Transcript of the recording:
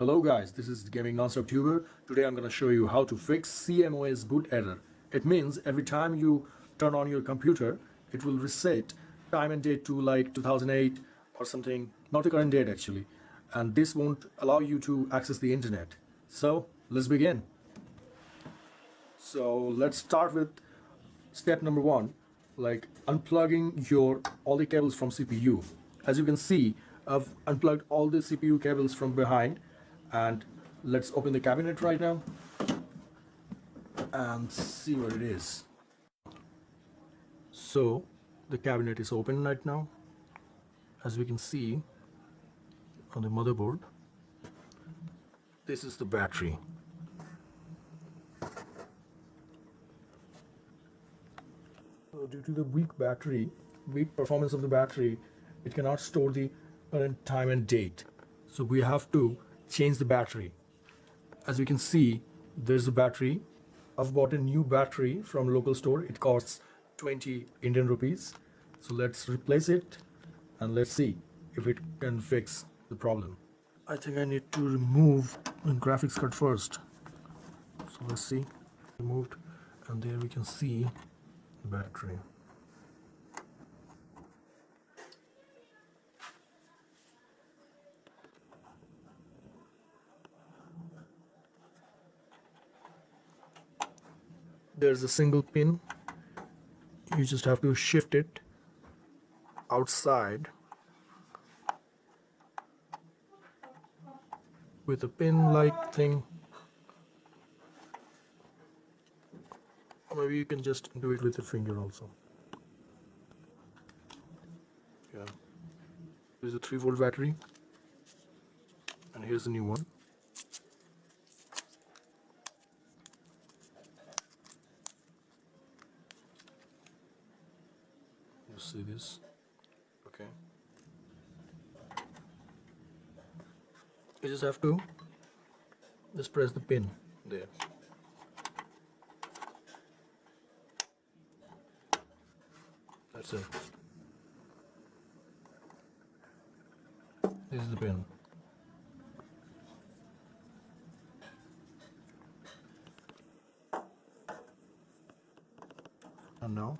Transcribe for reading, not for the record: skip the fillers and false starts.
Hello guys, this is Gaming Nonstop Tuber. Today I'm going to show you how to fix Cmos boot error. It means every time you turn on your computer, it will reset time and date to like 2008 or something, not the current date actually. And this won't allow you to access the internet. So let's begin. So let's start with step number one, like unplugging all the cables from CPU. As you can see, I've unplugged all the CPU cables from behind, and let's open the cabinet right now and see what it is. So the cabinet is open right now. As we can see on the motherboard, this is the battery. So due to the weak performance of the battery, it cannot store the current time and date. So we have to change the battery. As you can see, there's a battery. I've bought a new battery from local store. It costs 20 Indian rupees. So let's replace it and let's see if it can fix the problem. I think I need to remove the graphics card first. So let's see. Removed, and there we can see the battery. There's a single pin. You just have to shift it outside with a pin-like thing. Or maybe you can just do it with your finger also. Yeah. There's a 3-volt battery. And here's the new one. You see this? Okay. You just have to just press the pin there. That's it. This is the pin. And now